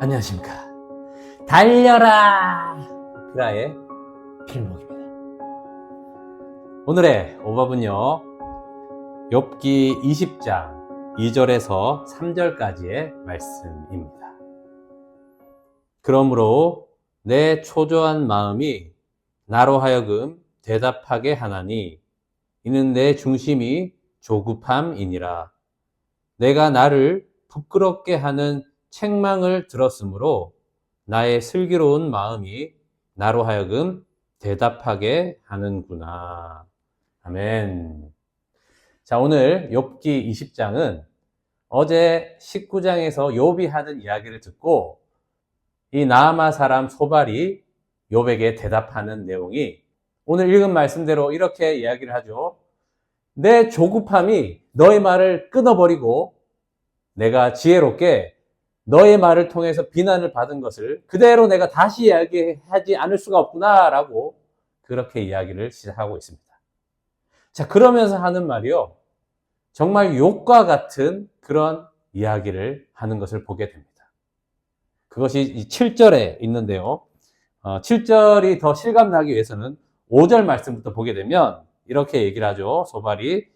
안녕하십니까. 달려라! 피라의 필목입니다. 오늘의 오법은요, 욥기 20장 2절에서 3절까지의 말씀입니다. 그러므로 내 초조한 마음이 나로 하여금 대답하게 하나니 이는 내 중심이 조급함이니라. 내가 나를 부끄럽게 하는 책망을 들었으므로 나의 슬기로운 마음이 나로 하여금 대답하게 하는구나. 아멘. 자, 오늘 욥기 20장은 어제 19장에서 욥이 하는 이야기를 듣고 이 나아마 사람 소발이 욥에게 대답하는 내용이 오늘 읽은 말씀대로 이렇게 이야기를 하죠. 내 조급함이 너의 말을 끊어버리고 내가 지혜롭게 너의 말을 통해서 비난을 받은 것을 그대로 내가 다시 이야기하지 않을 수가 없구나 라고 그렇게 이야기를 시작하고 있습니다. 자, 그러면서 하는 말이요, 정말 욕과 같은 그런 이야기를 하는 것을 보게 됩니다. 그것이 7절에 있는데요, 7절이 더 실감나기 위해서는 5절 말씀부터 보게 되면 이렇게 얘기를 하죠. 소발이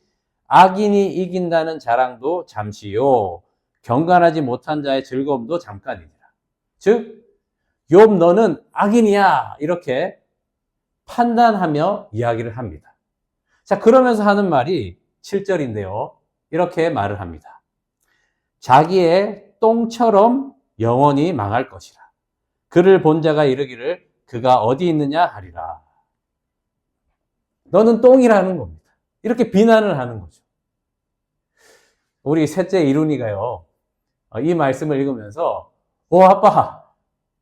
악인이 이긴다는 자랑도 잠시요 경건하지 못한 자의 즐거움도 잠깐이니라. 즉 욥 너는 악인이야 이렇게 판단하며 이야기를 합니다. 자, 그러면서 하는 말이 7절인데요. 이렇게 말을 합니다. 자기의 똥처럼 영원히 망할 것이라. 그를 본 자가 이르기를 그가 어디 있느냐 하리라. 너는 똥이라는 겁니다. 이렇게 비난을 하는 거죠. 우리 셋째 이룬이가요, 이 말씀을 읽으면서 아빠,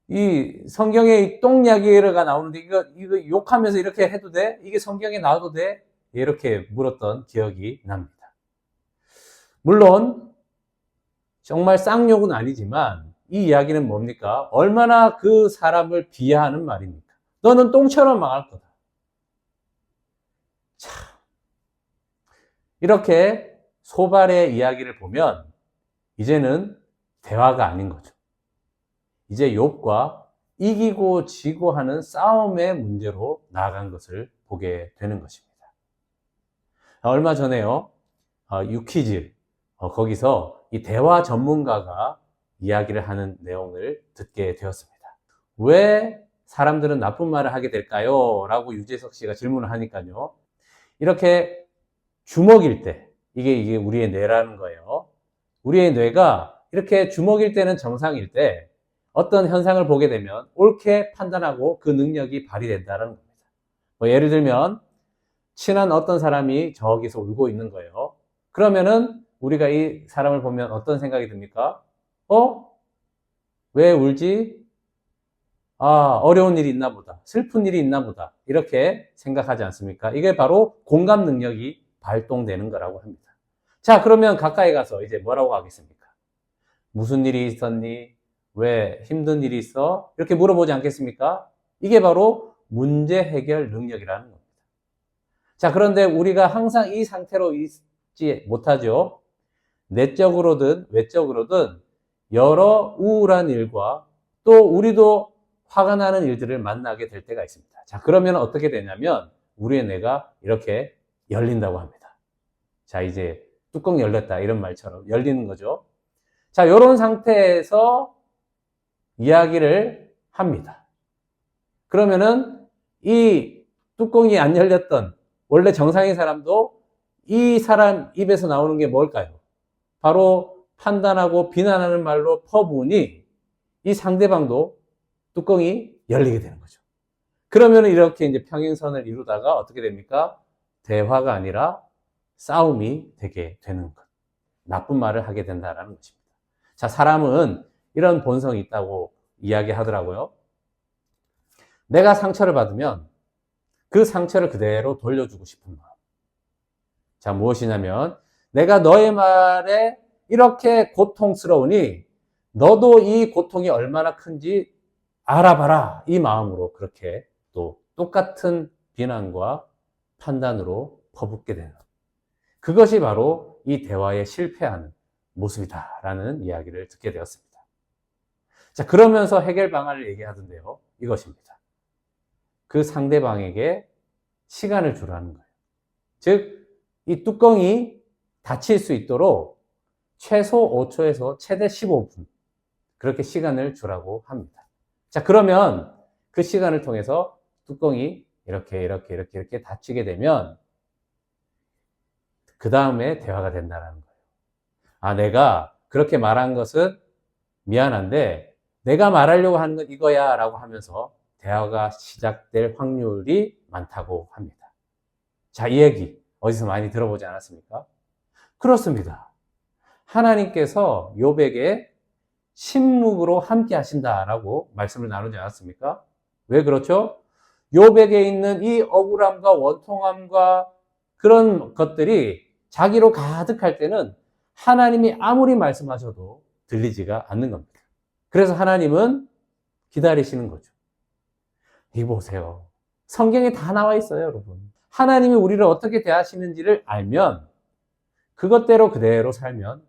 이 성경에 똥 이야기가 나오는데 이거 욕하면서 이렇게 해도 돼? 이게 성경에 나와도 돼? 이렇게 물었던 기억이 납니다. 물론 정말 쌍욕은 아니지만 이 이야기는 뭡니까? 얼마나 그 사람을 비하하는 말입니까? 너는 똥처럼 망할 거다. 참, 이렇게 소발의 이야기를 보면 이제는 대화가 아닌 거죠. 이제 욥과 이기고 지고 하는 싸움의 문제로 나아간 것을 보게 되는 것입니다. 얼마 전에요, 유퀴즈, 거기서 이 대화 전문가가 이야기를 하는 내용을 듣게 되었습니다. 왜 사람들은 나쁜 말을 하게 될까요? 라고 유재석 씨가 질문을 하니까요, 이렇게 주먹일 때, 이게 우리의 뇌라는 거예요. 우리의 뇌가 이렇게 주먹일 때는 정상일 때 어떤 현상을 보게 되면 옳게 판단하고 그 능력이 발휘된다는 겁니다. 예를 들면 친한 어떤 사람이 저기서 울고 있는 거예요. 그러면은 우리가 이 사람을 보면 어떤 생각이 듭니까? 왜 울지? 어려운 일이 있나 보다. 슬픈 일이 있나 보다. 이렇게 생각하지 않습니까? 이게 바로 공감 능력이 발동되는 거라고 합니다. 자, 그러면 가까이 가서 이제 뭐라고 하겠습니까? 무슨 일이 있었니? 왜 힘든 일이 있어? 이렇게 물어보지 않겠습니까? 이게 바로 문제 해결 능력이라는 겁니다. 자, 그런데 우리가 항상 이 상태로 있지 못하죠. 내적으로든 외적으로든 여러 우울한 일과 또 우리도 화가 나는 일들을 만나게 될 때가 있습니다. 자, 그러면 어떻게 되냐면 우리의 뇌가 이렇게 열린다고 합니다. 자, 이제 뚜껑 열렸다 이런 말처럼 열리는 거죠. 자, 이런 상태에서 이야기를 합니다. 그러면은 이 뚜껑이 안 열렸던 원래 정상인 사람도 이 사람 입에서 나오는 게 뭘까요? 바로 판단하고 비난하는 말로 퍼부으니 이 상대방도 뚜껑이 열리게 되는 거죠. 그러면 이렇게 이제 평행선을 이루다가 어떻게 됩니까? 대화가 아니라 싸움이 되게 되는 것. 나쁜 말을 하게 된다는 것입니다. 자, 사람은 이런 본성이 있다고 이야기하더라고요. 내가 상처를 받으면 그 상처를 그대로 돌려주고 싶은 마음. 자, 무엇이냐면 내가 너의 말에 이렇게 고통스러우니 너도 이 고통이 얼마나 큰지 알아봐라. 이 마음으로 그렇게 또 똑같은 비난과 판단으로 퍼붓게 되는 그것이 바로 이 대화에 실패하는 모습이다라는 이야기를 듣게 되었습니다. 자, 그러면서 해결 방안을 얘기하던데요. 이것입니다. 그 상대방에게 시간을 주라는 거예요. 즉, 이 뚜껑이 닫힐 수 있도록 최소 5초에서 최대 15분 그렇게 시간을 주라고 합니다. 자, 그러면 그 시간을 통해서 뚜껑이 이렇게 닫히게 되면 그 다음에 대화가 된다는 거예요. 아, 내가 그렇게 말한 것은 미안한데 내가 말하려고 하는 건 이거야 라고 하면서 대화가 시작될 확률이 많다고 합니다. 자, 이 얘기 어디서 많이 들어보지 않았습니까? 그렇습니다. 하나님께서 욥에게 신묵으로 함께 하신다라고 말씀을 나누지 않았습니까? 왜 그렇죠? 욥에게 있는 이 억울함과 원통함과 그런 것들이 자기로 가득할 때는 하나님이 아무리 말씀하셔도 들리지가 않는 겁니다. 그래서 하나님은 기다리시는 거죠. 이 보세요. 성경에 다 나와 있어요, 여러분. 하나님이 우리를 어떻게 대하시는지를 알면 그것대로 그대로 살면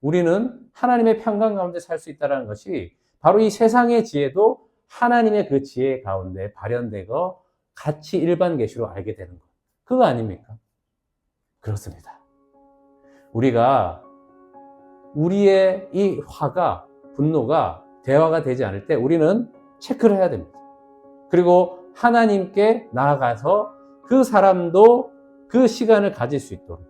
우리는 하나님의 평강 가운데 살 수 있다는 것이 바로 이 세상의 지혜도 하나님의 그 지혜 가운데 발현되고 같이 일반 계시로 알게 되는 것. 그거 아닙니까? 그렇습니다. 우리가 우리의 이 화가, 분노가 대화가 되지 않을 때 우리는 체크를 해야 됩니다. 그리고 하나님께 나아가서 그 사람도 그 시간을 가질 수 있도록,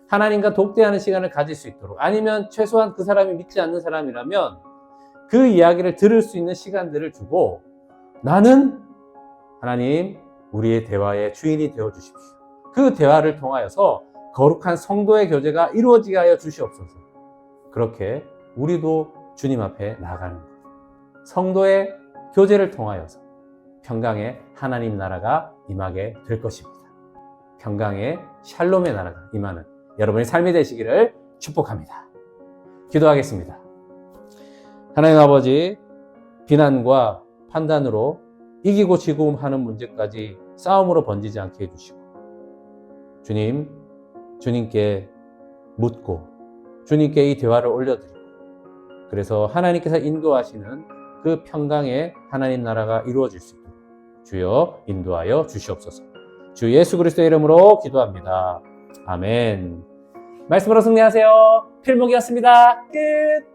하나님과 독대하는 시간을 가질 수 있도록, 아니면 최소한 그 사람이 믿지 않는 사람이라면 그 이야기를 들을 수 있는 시간들을 주고, 나는 하나님 우리의 대화의 주인이 되어 주십시오. 그 대화를 통하여서 거룩한 성도의 교제가 이루어지게 하여 주시옵소서. 그렇게 우리도 주님 앞에 나아가는 것. 성도의 교제를 통하여서 평강의 하나님 나라가 임하게 될 것입니다. 평강의 샬롬의 나라가 임하는 여러분의 삶이 되시기를 축복합니다. 기도하겠습니다. 하나님 아버지, 비난과 판단으로 이기고 지고 하는 문제까지 싸움으로 번지지 않게 해주시고, 주님, 주님께 묻고 주님께 이 대화를 올려드리고, 그래서 하나님께서 인도하시는 그 평강의 하나님 나라가 이루어질 수 있도록 주여 인도하여 주시옵소서. 주 예수 그리스도의 이름으로 기도합니다. 아멘. 말씀으로 승리하세요. 필목이었습니다. 끝.